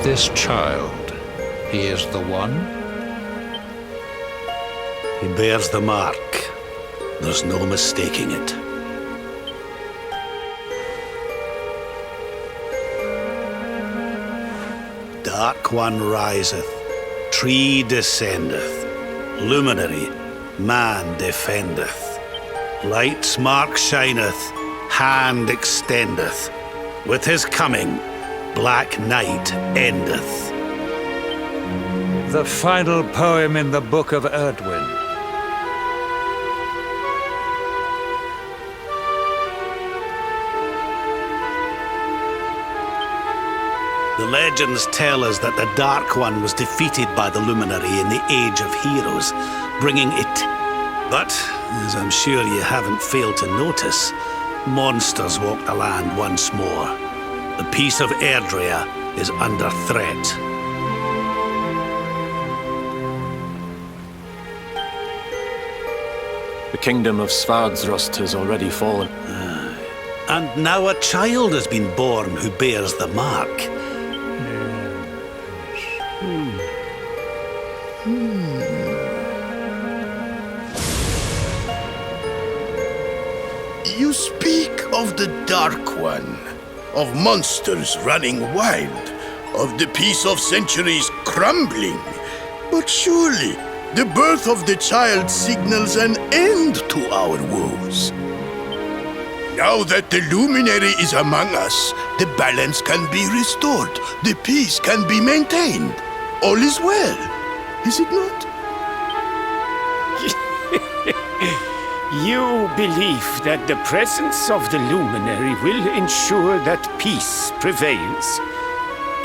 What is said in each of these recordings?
This child, he is the one? He bears the mark. There's no mistaking it. Dark One riseth, tree descendeth, luminary, man defendeth. Light's mark shineth, hand extendeth. With his coming, black night endeth. The final poem in the Book of Erdwin. The legends tell us that the Dark One was defeated by the Luminary in the Age of Heroes, bringing it. But, as I'm sure you haven't failed to notice, monsters walk the land once more. The peace of Erdrea is under threat. The kingdom of Svardsrust has already fallen. And now a child has been born who bears the mark. You speak of the Dark One, of monsters running wild, of the peace of centuries crumbling. But surely, the birth of the child signals an end to our woes. Now that the luminary is among us, the balance can be restored, the peace can be maintained. All is well, is it not? You believe that the presence of the luminary will ensure that peace prevails.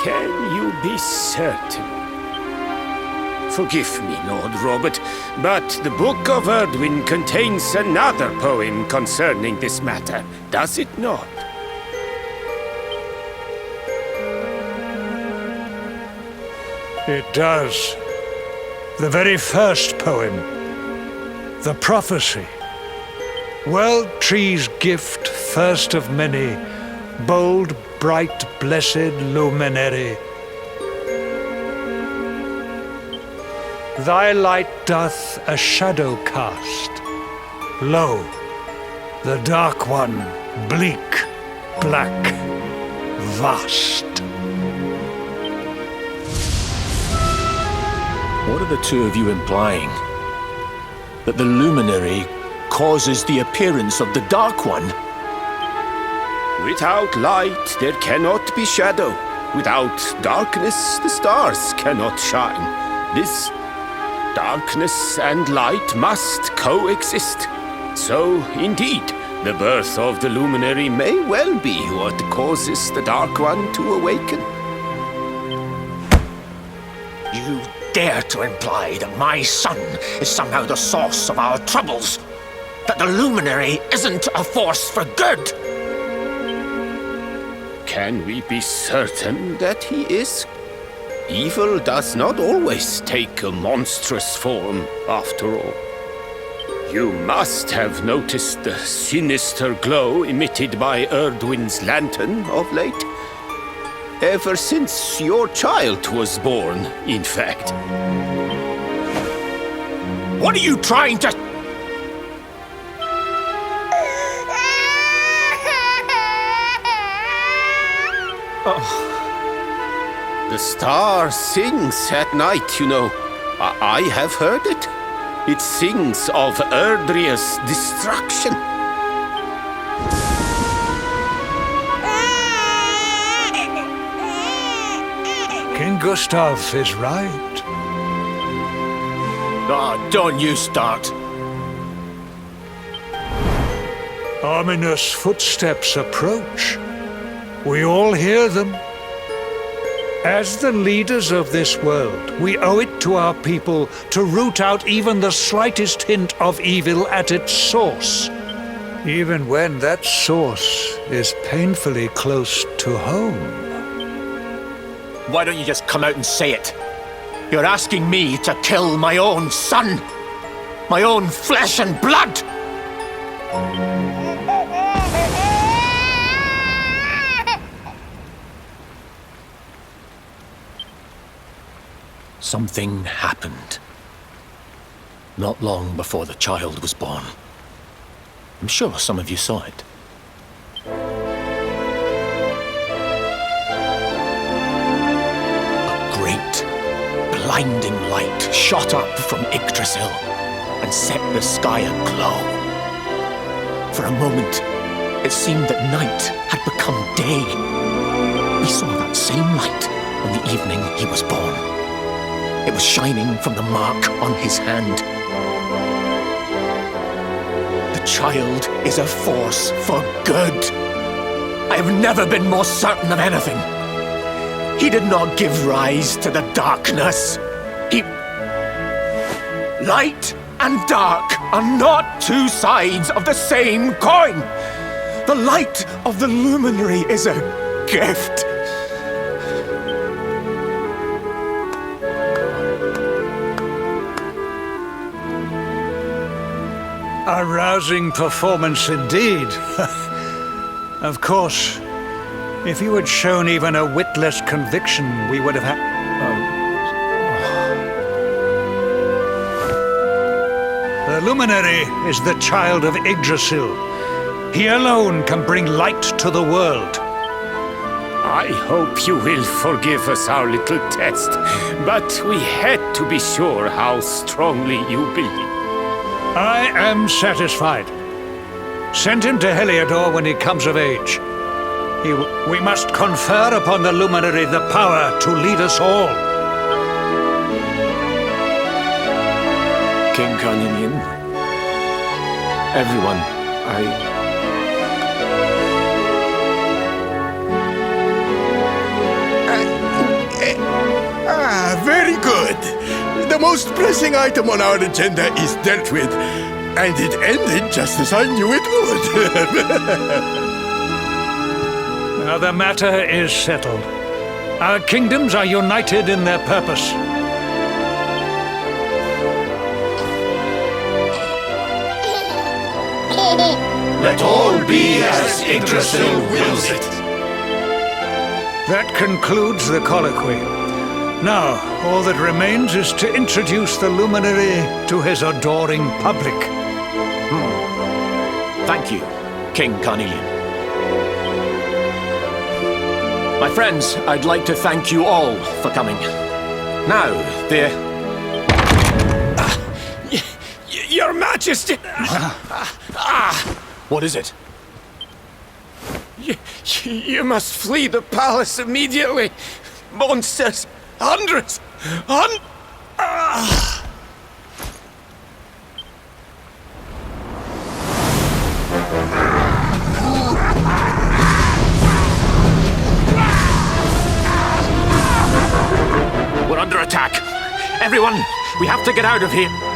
Can you be certain? Forgive me, Lord Robert, but the Book of Erdwin contains another poem concerning this matter, does it not? It does. The very first poem. The prophecy. World Tree's gift, first of many, bold, bright, blessed luminary. Thy light doth a shadow cast. Lo, the Dark One, bleak, black, vast. What are the two of you implying? That the luminary causes the appearance of the Dark One? Without light, there cannot be shadow. Without darkness, the stars cannot shine. This darkness and light must coexist. So, indeed, the birth of the luminary may well be what causes the Dark One to awaken. You dare to imply that my son is somehow the source of our troubles? That the luminary isn't a force for good? Can we be certain that he is? Evil does not always take a monstrous form, after all. You must have noticed the sinister glow emitted by Erdwin's lantern of late. Ever since your child was born, in fact. What are you trying to... The star sings at night, you know. I have heard it. It sings of Erdrea's destruction. King Gustav is right. Oh, don't you start. Ominous footsteps approach. We all hear them. As the leaders of this world, we owe it to our people to root out even the slightest hint of evil at its source, even when that source is painfully close to home. Why don't you just come out and say it? You're asking me to kill my own son. My own flesh and blood. Something happened. Not long before the child was born. I'm sure some of you saw it. A great, blinding light shot up from Yggdrasil and set the sky aglow. For a moment, it seemed that night had become day. We saw that same light on the evening he was born. It was shining from the mark on his hand. The child is a force for good. I have never been more certain of anything. He did not give rise to the darkness. Light and dark are not two sides of the same coin. The light of the luminary is a gift. A rousing performance indeed. Of course, if you had shown even a whit less conviction, we would have had... The luminary is the child of Yggdrasil. He alone can bring light to the world. I hope you will forgive us our little test, but we had to be sure how strongly you believe. I am satisfied. Send him to Heliodor when he comes of age. We must confer upon the luminary the power to lead us all. King Carnelian, everyone, Very good. The most pressing item on our agenda is dealt with, and it ended just as I knew it would. Now the matter is settled. Our kingdoms are united in their purpose. let all be as Yggdrasil wills it. That concludes the colloquy. Now, all that remains is to introduce the luminary to his adoring public. Thank you, King Carnelian. My friends, I'd like to thank you all for coming. Now, Your Majesty! what is it? You must flee the palace immediately. Monsters! Hundreds! We're under attack. Everyone, we have to get out of here.